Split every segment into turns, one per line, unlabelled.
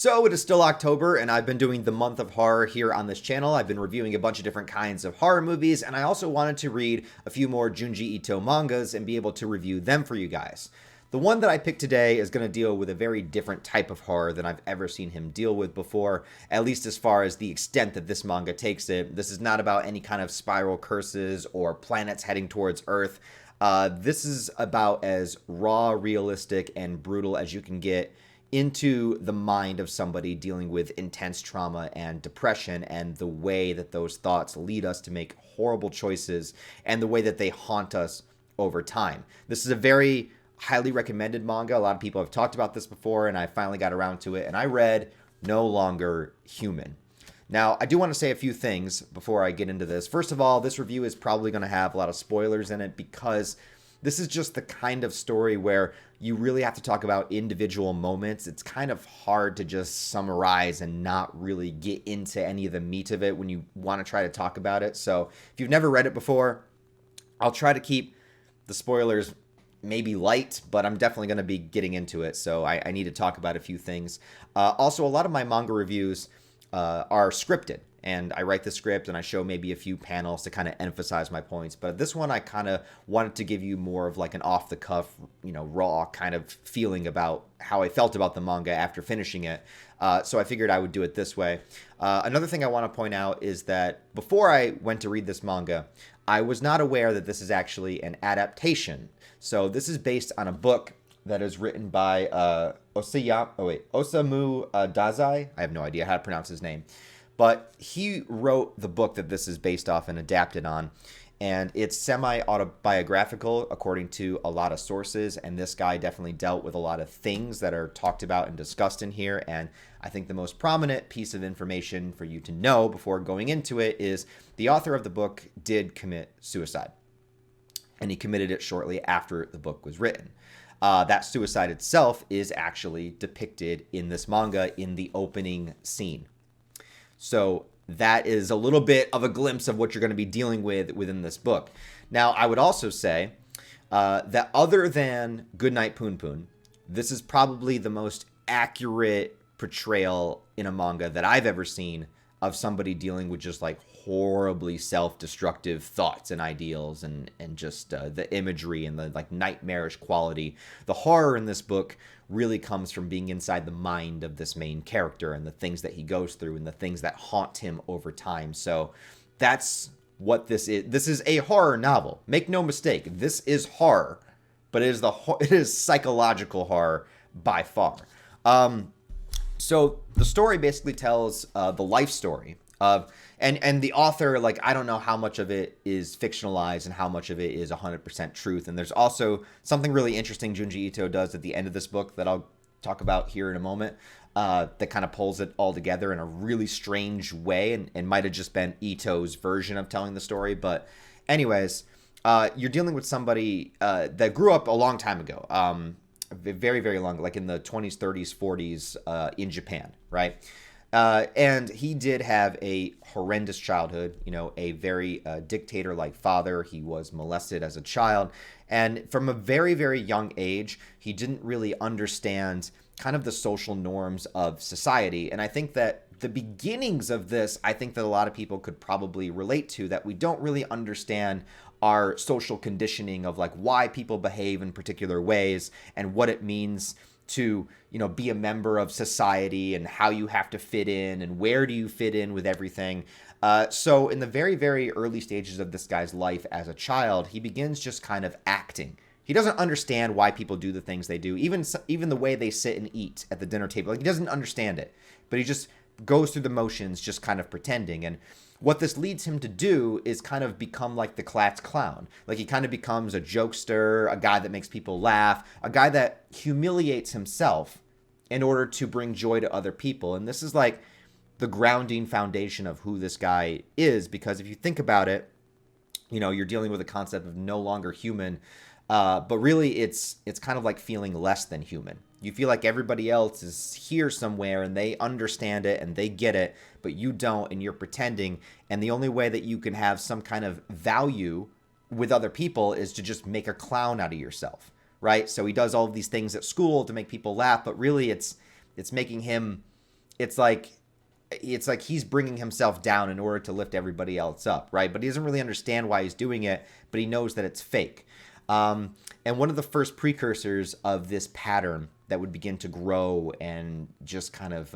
So it is still October, and I've been doing the month of horror here on this channel. I've been reviewing a bunch of different kinds of horror movies, and I also wanted to read a few more Junji Ito mangas and be able to review them for you guys. The one that I picked today is going to deal with a very different type of horror than I've ever seen him deal with before, at least as far as the extent that this manga takes it. This is not about any kind of spiral curses or planets heading towards Earth. This is about as raw, realistic, and brutal as you can get into the mind of somebody dealing with intense trauma and depression, and the way that those thoughts lead us to make horrible choices and the way that they haunt us over time. This is a very highly recommended manga. A lot of people have talked about this before, and I finally got around to it, and I read No Longer Human. Now, I do want to say a few things before I get into this. First of all, this review is probably going to have a lot of spoilers in it because this is just the kind of story where you really have to talk about individual moments. It's kind of hard to just summarize and not really get into any of the meat of it when you want to try to talk about it. So if you've never read it before, I'll try to keep the spoilers maybe light, but I'm definitely going to be getting into it. So I need to talk about a few things. Also, a lot of my manga reviews are scripted, and I write the script and I show maybe a few panels to kind of emphasize my points. But this one, I kind of wanted to give you more of like an off the cuff, raw kind of feeling about how I felt about the manga after finishing it. So I figured I would do it this way. Another thing I want to point out is that before I went to read this manga, I was not aware that this is actually an adaptation. So this is based on a book that is written by Osamu Dazai. I have no idea how to pronounce his name. But he wrote the book that this is based off and adapted on. And it's semi-autobiographical according to a lot of sources. And this guy definitely dealt with a lot of things that are talked about and discussed in here. And I think the most prominent piece of information for you to know before going into it is the author of the book did commit suicide. And he committed it shortly after the book was written. That suicide itself is actually depicted in this manga in the opening scene. So that is a little bit of a glimpse of what you're going to be dealing with within this book. Now, I would also say that other than Goodnight Poon Poon, this is probably the most accurate portrayal in a manga that I've ever seen of somebody dealing with just like horribly self-destructive thoughts and ideals, and just the imagery and the like nightmarish quality. The horror in this book really comes from being inside the mind of this main character and the things that he goes through and the things that haunt him over time. So that's what this is. This is a horror novel. Make no mistake, this is horror, but it is psychological horror by far. So the story basically tells the life story of, and the author, like, I don't know how much of it is fictionalized and how much of it is 100% truth. And there's also something really interesting Junji Ito does at the end of this book that I'll talk about here in a moment, that kind of pulls it all together in a really strange way, and might have just been Ito's version of telling the story. But anyways, you're dealing with somebody that grew up a long time ago, very, very long, like in the 20s, 30s, 40s in Japan, right? And he did have a horrendous childhood, a very dictator-like father. He was molested as a child. And from a very, very young age, he didn't really understand kind of the social norms of society. And I think that the beginnings of this, I think that a lot of people could probably relate to, that we don't really understand our social conditioning of like why people behave in particular ways and what it means to, be a member of society and how you have to fit in and where do you fit in with everything. So in the very, very early stages of this guy's life as a child, he begins just kind of acting. He doesn't understand why people do the things they do, even the way they sit and eat at the dinner table. Like, he doesn't understand it, but he just goes through the motions, just kind of pretending. And what this leads him to do is kind of become like the class clown. Like, he kind of becomes a jokester, a guy that makes people laugh, a guy that humiliates himself in order to bring joy to other people. And this is like the grounding foundation of who this guy is, because if you think about it, you're dealing with a concept of no longer human, but really it's kind of like feeling less than human. You feel like everybody else is here somewhere and they understand it and they get it, but you don't, and you're pretending. And the only way that you can have some kind of value with other people is to just make a clown out of yourself, right? So he does all of these things at school to make people laugh, but really it's making him it's like he's bringing himself down in order to lift everybody else up, right? But he doesn't really understand why he's doing it, but he knows that it's fake. And one of the first precursors of this pattern that would begin to grow and just kind of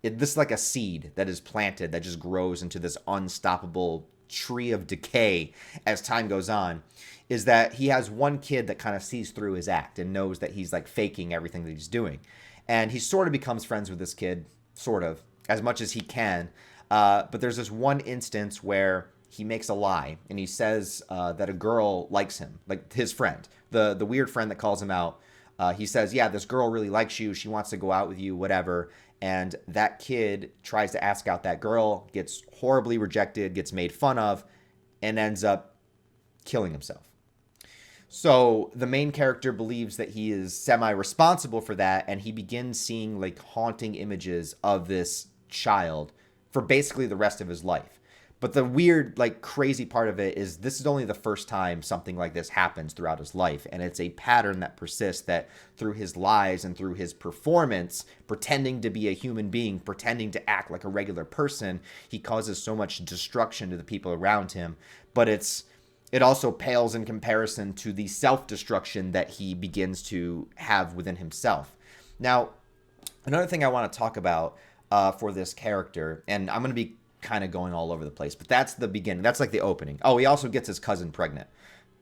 this is like a seed that is planted that just grows into this unstoppable tree of decay as time goes on, is that he has one kid that kind of sees through his act and knows that he's like faking everything that he's doing. And he sort of becomes friends with this kid, sort of, as much as he can. But there's this one instance where he makes a lie and he says that a girl likes him, like his friend, the weird friend that calls him out. He says, yeah, this girl really likes you. She wants to go out with you, whatever. And that kid tries to ask out that girl, gets horribly rejected, gets made fun of, and ends up killing himself. So the main character believes that he is semi-responsible for that, and he begins seeing like haunting images of this child for basically the rest of his life. But the weird, like crazy part of it is this is only the first time something like this happens throughout his life. And it's a pattern that persists, that through his lies and through his performance, pretending to be a human being, pretending to act like a regular person, he causes so much destruction to the people around him. But it also pales in comparison to the self-destruction that he begins to have within himself. Now, another thing I want to talk about for this character, and I'm going to be kind of going all over the place, but that's the beginning. That's like the opening. Oh, he also gets his cousin pregnant,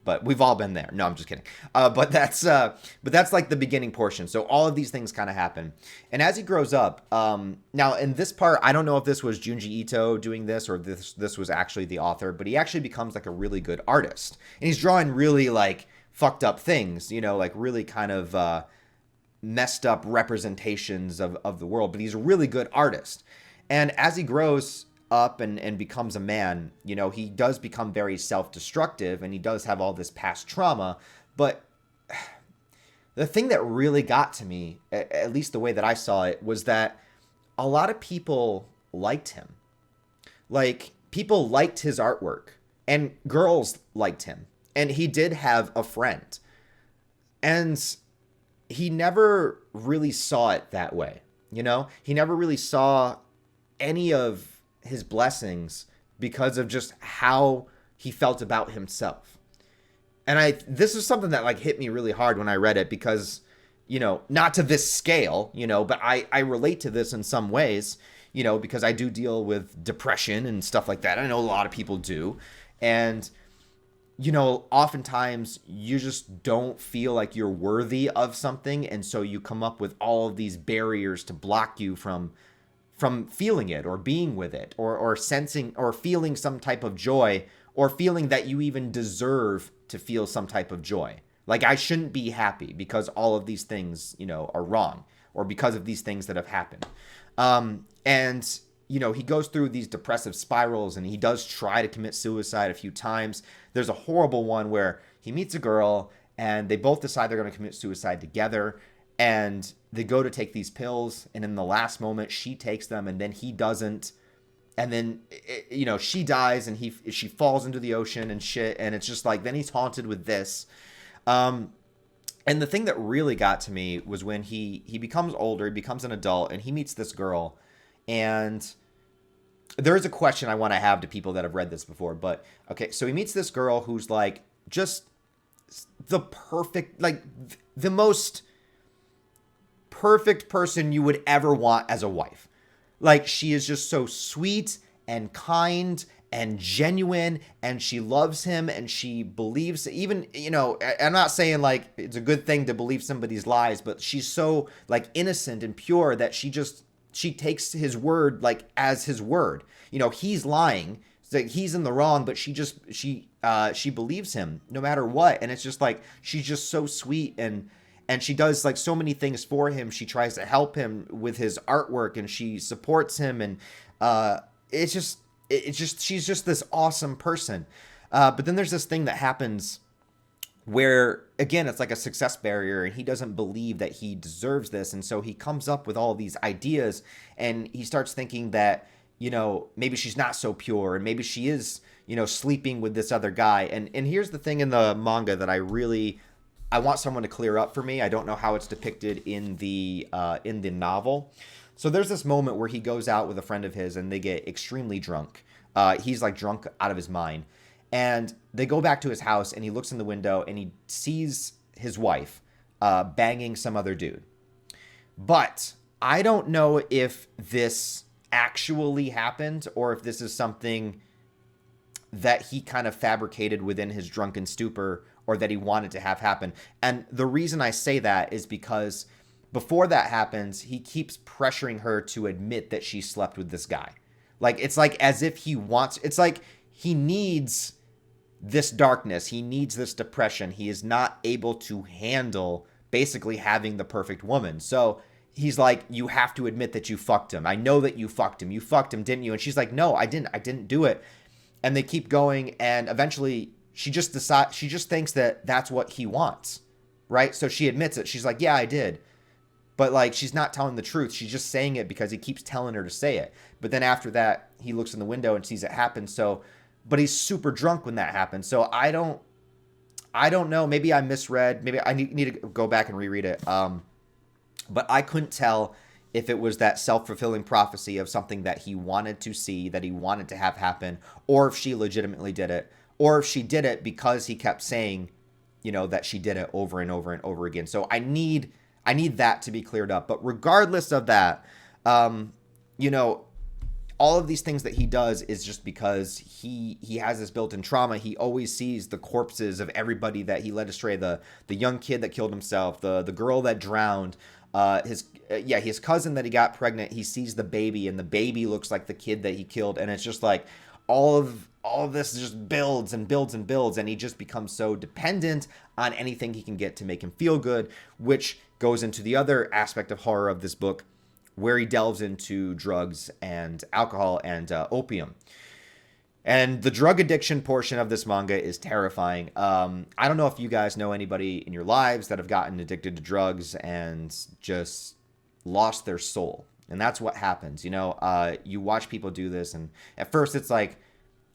but we've all been there. No, I'm just kidding. But that's like the beginning portion. So all of these things kind of happen, and as he grows up, now in this part, I don't know if this was Junji Ito doing this or this was actually the author, but he actually becomes like a really good artist, and he's drawing really like fucked up things, like really kind of messed up representations of the world. But he's a really good artist, and as he grows up and becomes a man, he does become very self-destructive, and he does have all this past trauma. But the thing that really got to me, at least the way that I saw it, was that a lot of people liked him. Like, people liked his artwork, and girls liked him, and he did have a friend, and he never really saw it that way. He never really saw any of his blessings because of just how he felt about himself. And this is something that like hit me really hard when I read it, because not to this scale, but I relate to this in some ways, because I do deal with depression and stuff like that. I know a lot of people do. And oftentimes you just don't feel like you're worthy of something, and so you come up with all of these barriers to block you from feeling it or being with it or sensing or feeling some type of joy, or feeling that you even deserve to feel some type of joy. Like, I shouldn't be happy because all of these things, are wrong, or because of these things that have happened. And he goes through these depressive spirals, and he does try to commit suicide a few times. There's a horrible one where he meets a girl and they both decide they're going to commit suicide together. And they go to take these pills, and in the last moment, she takes them, and then he doesn't. And then, she dies, and she falls into the ocean and shit. And it's just like, then he's haunted with this. And the thing that really got to me was when he becomes older, he becomes an adult, and he meets this girl. And there is a question I want to have to people that have read this before. But, okay, so he meets this girl who's like just the perfect, like the most perfect person you would ever want as a wife. Like, she is just so sweet and kind and genuine, and she loves him, and she believes, even, I'm not saying like it's a good thing to believe somebody's lies, but she's so like innocent and pure that she takes his word like as his word. He's lying, it's like he's in the wrong, but she believes him no matter what. And it's just like, she's just so sweet, and she does like so many things for him. She tries to help him with his artwork, and she supports him. And she's just this awesome person. But then there's this thing that happens where, again, it's like a success barrier, and he doesn't believe that he deserves this. And so he comes up with all these ideas, and he starts thinking that, maybe she's not so pure, and maybe she is, sleeping with this other guy. And here's the thing in the manga that I want someone to clear up for me. I don't know how it's depicted in the novel, So there's this moment where he goes out with a friend of his and they get extremely drunk. He's like drunk out of his mind. And they go back to his house and he looks in the window and he sees his wife banging some other dude. But I don't know if this actually happened or if this is something that he kind of fabricated within his drunken stupor or that he wanted to have happen. And the reason I say that is because before that happens, he keeps pressuring her to admit that she slept with this guy. Like, it's like as if he wants, it's like he needs this darkness. He needs this depression. He is not able to handle basically having the perfect woman. So he's like, you have to admit that you fucked him. I know that you fucked him. You fucked him, didn't you? And she's like, no, I didn't. I didn't do it. And they keep going. And eventually she just thinks that that's what he wants. Right. So she admits it. She's like, yeah, I did. But like, she's not telling the truth. She's just saying it because he keeps telling her to say it. But then after that, he looks in the window and sees it happen. So, but he's super drunk when that happens. So I don't know. Maybe I misread. Maybe I need to go back and reread it. But I couldn't tell if it was that self-fulfilling prophecy of something that he wanted to see, that he wanted to have happen, or if she legitimately did it, or if she did it because he kept saying, that she did it over and over and over again. So I need that to be cleared up. But regardless of that, all of these things that he does is just because he has this built-in trauma. He always sees the corpses of everybody that he led astray. The young kid that killed himself, the girl that drowned, his cousin that he got pregnant. He sees the baby, and the baby looks like the kid that he killed. And it's just like all of this just builds and builds and builds, and he just becomes so dependent on anything he can get to make him feel good, which goes into the other aspect of horror of this book, where he delves into drugs and alcohol and opium. And the drug addiction portion of this manga is terrifying. I don't know if you guys know anybody in your lives that have gotten addicted to drugs and just lost their soul. And that's what happens. You watch people do this, and at first it's like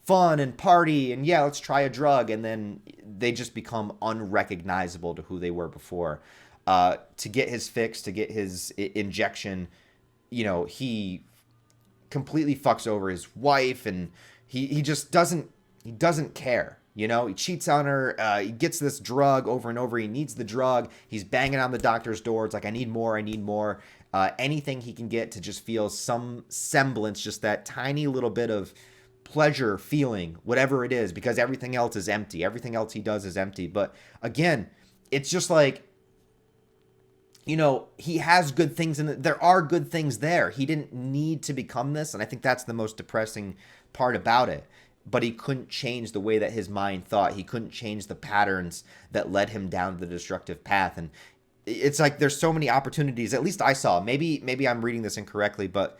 fun and party and yeah, let's try a drug. And then they just become unrecognizable to who they were before. To get his fix, to get his injection, he completely fucks over his wife, and he just doesn't care. He cheats on her. He gets this drug over and over. He needs the drug. He's banging on the doctor's door. It's like, I need more. Anything he can get to just feel some semblance, just that tiny little bit of pleasure feeling, whatever it is, because everything else is empty. Everything else he does is empty. But again, it's just like, he has good things in it. There are good things there. He didn't need to become this. And I think that's the most depressing part about it. But he couldn't change the way that his mind thought. He couldn't change the patterns that led him down the destructive path. And it's like, there's so many opportunities, at least I saw, maybe I'm reading this incorrectly, but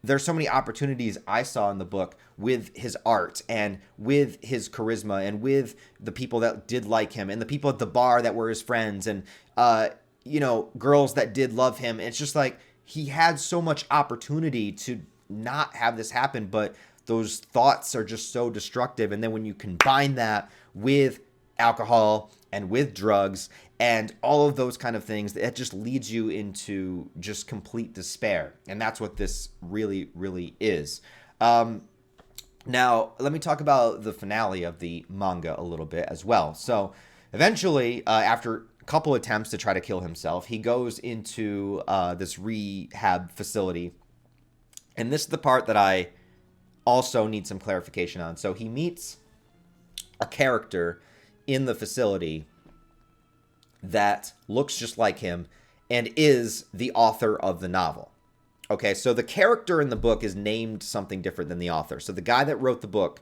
there's so many opportunities I saw in the book with his art and with his charisma and with the people that did like him and the people at the bar that were his friends and, girls that did love him. It's just like he had so much opportunity to not have this happen, but those thoughts are just so destructive. And then when you combine that with alcohol and with drugs and all of those kind of things, it just leads you into just complete despair. And that's what this really, really is. Now, let me talk about the finale of the manga a little bit as well. So eventually, after couple attempts to try to kill himself, he goes into this rehab facility, and this is the part that I also need some clarification on. So he meets a character in the facility that looks just like him and is the author of the novel. Okay, so the character in the book is named something different than the author. So the guy that wrote the book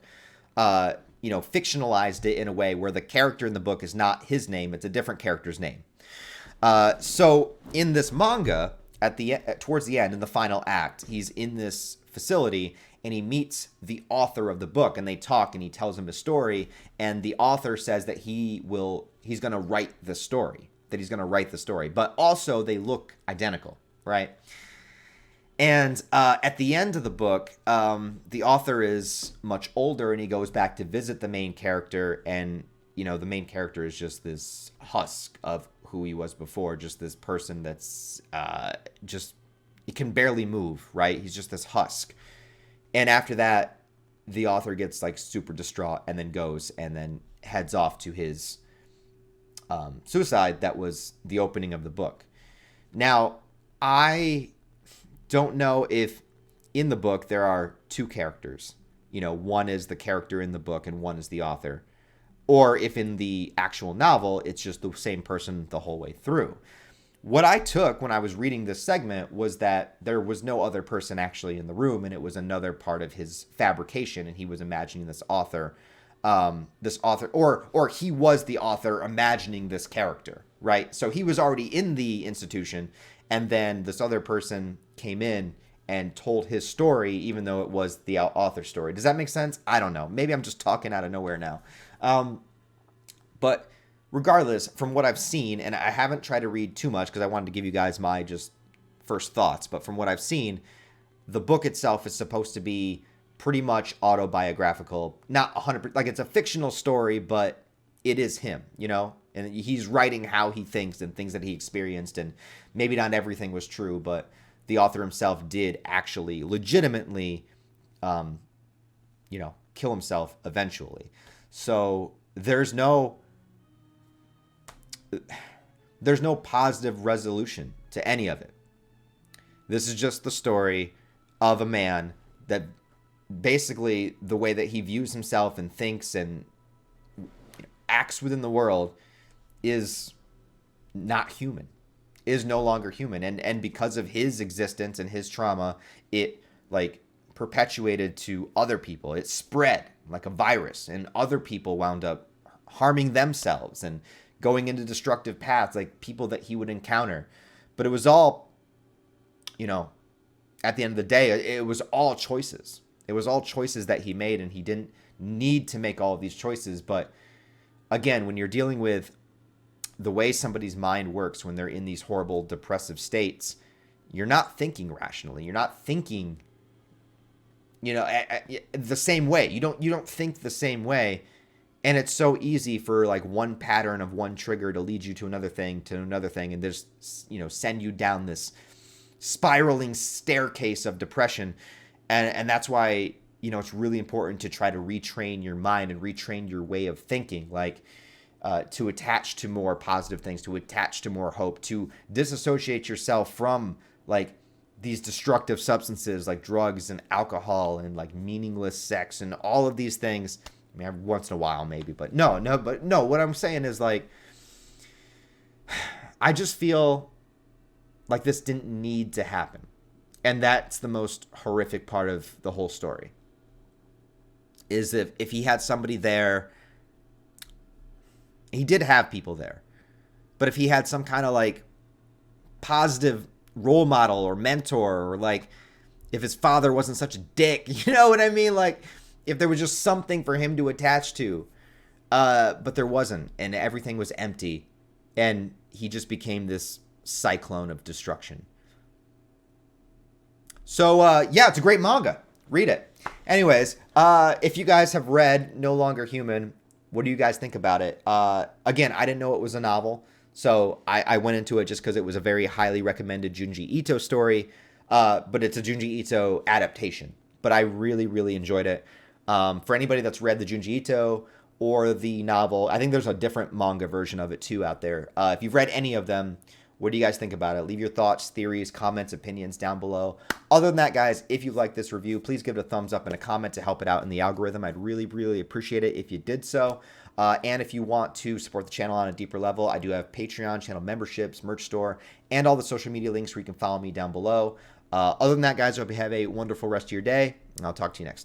fictionalized it in a way where the character in the book is not his name, it's a different character's name. So in this manga, towards the end, in the final act, he's in this facility and he meets the author of the book, and they talk, and he tells him a story, and the author says that he's going to write the story, but also they look identical, right? And at the end of the book, the author is much older, and he goes back to visit the main character, and the main character is just this husk of who he was before, just this person that's just he can barely move, right? He's just this husk. And after that, the author gets like super distraught and then goes and then heads off to his suicide. That was the opening of the book. Now, I don't know if in the book there are two characters. You know, one is the character in the book and one is the author. Or if in the actual novel, it's just the same person the whole way through. What I took when I was reading this segment was that there was no other person actually in the room, and it was another part of his fabrication, and he was imagining this author, or he was the author imagining this character, right? So he was already in the institution, and then this other person came in and told his story, even though it was the author's story. Does that make sense? I don't know. Maybe I'm just talking out of nowhere now. But regardless, from what I've seen, and I haven't tried to read too much because I wanted to give you guys my just first thoughts, but from what I've seen, the book itself is supposed to be pretty much autobiographical. Not 100%, like it's a fictional story, but it is him, you know? And he's writing how he thinks and things that he experienced, and maybe not everything was true, but the author himself did actually legitimately, kill himself eventually. So there's no positive resolution to any of it. This is just the story of a man that basically the way that he views himself and thinks and acts within the world is not human, is no longer human. And because of his existence and his trauma, it like perpetuated to other people. It spread like a virus, and other people wound up harming themselves and going into destructive paths, like people that he would encounter. But it was all, at the end of the day, it was all choices. It was all choices that he made, and he didn't need to make all of these choices. But again, when you're dealing with the way somebody's mind works when they're in these horrible depressive states, you're not thinking rationally. You're not thinking, the same way. You don't think the same way. And it's so easy for like one pattern of one trigger to lead you to another thing, and just, send you down this spiraling staircase of depression. And that's why, it's really important to try to retrain your mind and retrain your way of thinking, like to attach to more positive things, to attach to more hope, to disassociate yourself from like these destructive substances like drugs and alcohol and like meaningless sex and all of these things. I mean, every once in a while maybe, but no, what I'm saying is like, I just feel like this didn't need to happen. And that's the most horrific part of the whole story. Is if he had somebody there, he did have people there, but if he had some kind of like positive role model or mentor, or like if his father wasn't such a dick, you know what I mean? Like if there was just something for him to attach to, but there wasn't, and everything was empty, and he just became this cyclone of destruction. So, it's a great manga. Read it. Anyways, if you guys have read No Longer Human, what do you guys think about it? Again, I didn't know it was a novel, so I went into it just because it was a very highly recommended Junji Ito story, but it's a Junji Ito adaptation. But I really, really enjoyed it. For anybody that's read the Junji Ito or the novel, I think there's a different manga version of it too out there. If you've read any of them, what do you guys think about it? Leave your thoughts, theories, comments, opinions down below. Other than that, guys, if you liked this review, please give it a thumbs up and a comment to help it out in the algorithm. I'd really, really appreciate it if you did so. And if you want to support the channel on a deeper level, I do have Patreon, channel memberships, merch store, and all the social media links where you can follow me down below. Other than that, guys, I hope you have a wonderful rest of your day, and I'll talk to you next time.